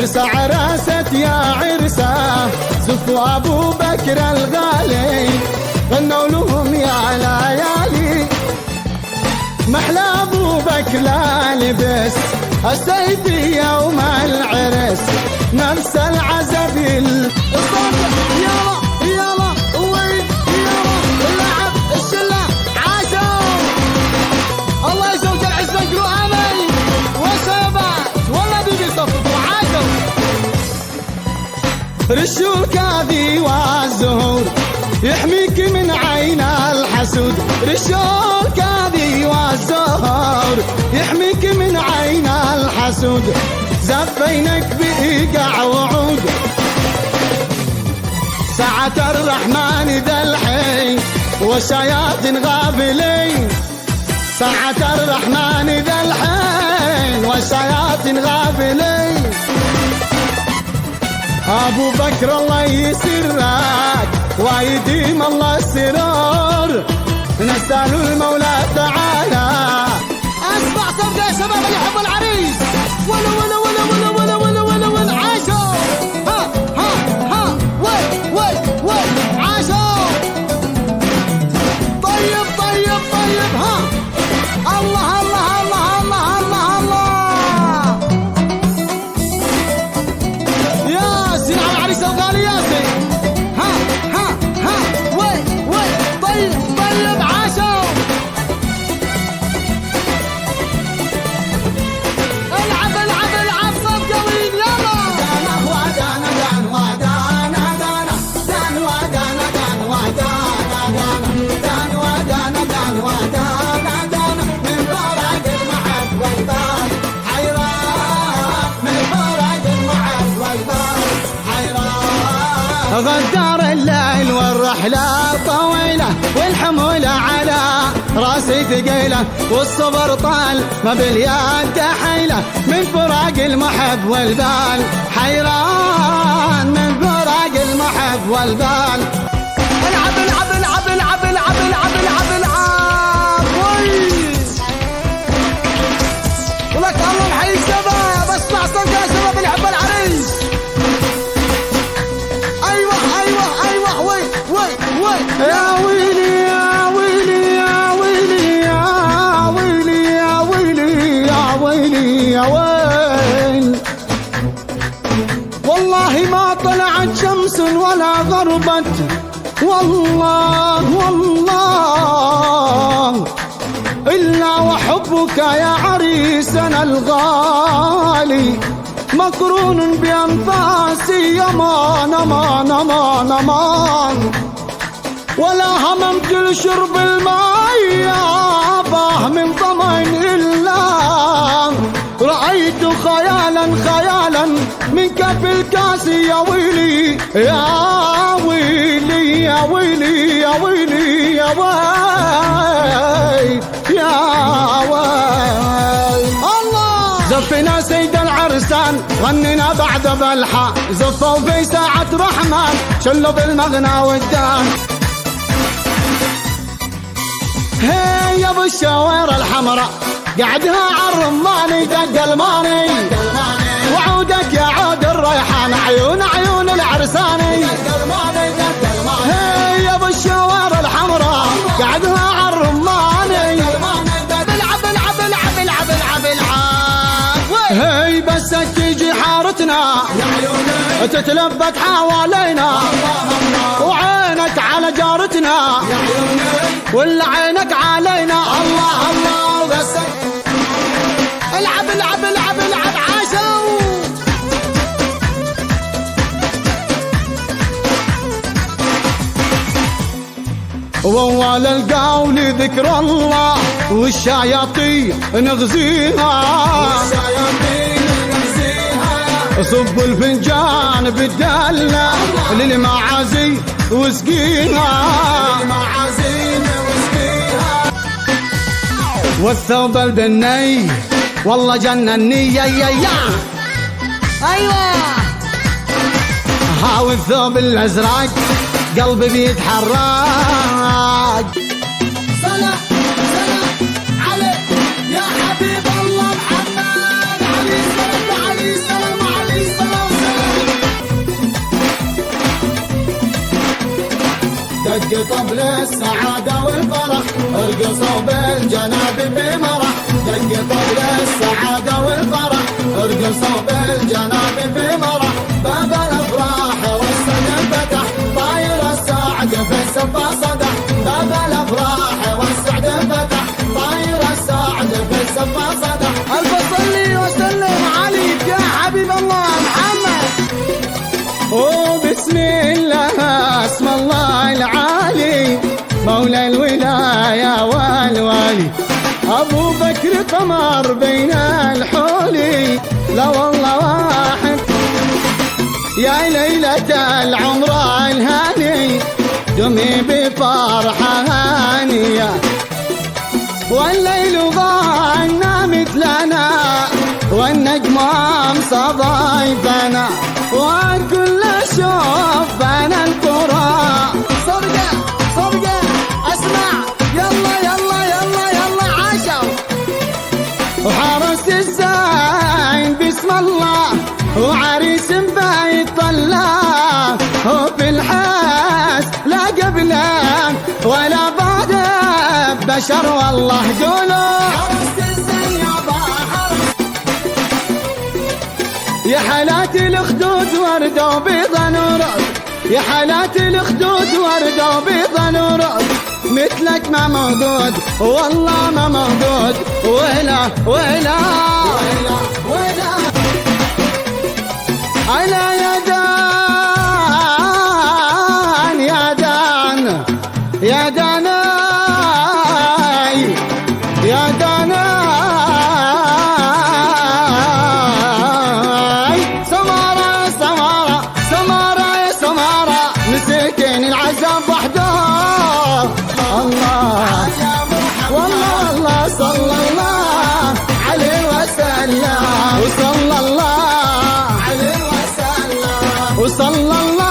عرسة عرست يا عرسة زفوا أبو بكر الغالي غنوا لهم يا ليالي محلى أبو بكر لا لبس السيف يوم العرس نفس العزبيل يلا يلا وين يلا اللعب الشلة عاشوا الله يزوج العز بنقلوا امل وسبات والله بيبي صفوا عاشوا رشوا الكاذي والزهور يحميك من عين الحسود رشوا الكاذي والزهور يحميك من عين الحسود زفينك بإيقاع وعود ساعة الرحمن ذا الحين والشياطين غافلين ساعة الرحمن ذا الحين والشياطين غافلين أبو بكر الله يسرك ويديم الله السرور نسأل المولى تعالى أسمع صفقة يا شباب اللي يحب العريس ولا ولا ولا ولا ولا ولا ولا ولا عاشوا ها ها ها وي وي وي عاشوا طيب طيب طيب ها الله الله الله الله الله الله ياسين على العريس الغالي ياسين ها ها ها وي وي طيب طيب عاشوا العب العب العب صفقة وين يلا دانا ودانا دان ودانا دانا دان ودانا دان ودانا دان ودانا دان ودانا دانا من فرق المحب والبال حيران من فرق المحب والبال حيران غدار الليل والرحلة طويلة والحمولة على راسي ثقيلة والصبر طال ما باليد حيلة من فراق المحب والبال حيران من فراق المحب والبال العب العب العب العب العب العب العب العب ولك الله محيي الشباب اسمع صوت يا شباب اللي يحب العريس ايوه ايوه ايوه وي وي وي يا ويلي يا ويلي يا ويلي يا ويلي يا ويلي يا ويلي يا ويل والله ما طلعت شمس ولا غربت والله والله إلا وحبك يا عريسنا الغالي مقرون بأنفاسي يمان أمان أمان أمان ولا هممت لشرب الماء يا أباه من ضمن إلا رأيت خيالا خيالا منك في الكاس يا ويلي يا ويلي يا ويلي يا ويلي يا ويلي يا ويلي الله زفنا سيد العرسان غننا بعد بلحة زفوا في ساعة رحمن شلوا بالمغنى والدان هي يا ابو الشوير الحمراء قعدها عالرماني دق الماني وعودك يا عود الريحان عيون عيون العرساني هي يا ابو الشوير الحمراء قعدها عالرماني العب العب العب العب العب العب هي بس تيجي حارتنا تتلبك حوالينا وعينك على جارتنا ولا عينك علينا الله الله بس العب العب العب العب عاشوا وأول القول ذكر الله والشياطين نغزيها صب الفنجان بالدلة للمعازي وسقيها والثوب البني والله جنني يا ايوه هاو الثوب الازرق قلبي بيتحرك صلاة عليك يا حبيب الله محمد عليه السلام عليه السلام عليه السلام دق طبل السعادة والفرح ارقصوا بالجناب بمرح دق طبل السعادة والفرح ارقصوا بالجناب بمرح باب الافراح والسعد انفتح طاير السعد في السفا صدح باب الافراح والسعد انفتح طاير السعد في السفا صدح الف صلي وسلم عليك يا حبيب الله محمد. وبسم الله اسم الله العالي مولى الولاية والوالي أبو بكر قمر بين الحولي لا والله واحد يا ليلة العمر الهاني دمي بفرحة هانية والليل ضاعنا مثلنا والنجم أمسى ضيفنا وكل شوفنا القرى صبقة صبقة اسمع يلا يلا يلا يلا عاشوا وحرس الزين بسم الله وعريس بيطلع وفي الحاس لا قبله ولا بعده بشر والله قولوا حرس الزين يابا حرس. يا حالات الخدود وردة وبيضة نورد يا حالات الخدود وردة وبيضة نورد مثلك ما موجود والله ما موجود ولا ولا ويلا ويلا على يا دان يا دان يا داناي يا داناي سمارة سمارة سمارة يا سمارة مسكين العذاب وحده الله والله الله صلى الله عليه وسلم وصلى الله عليه وسلم وصلى الله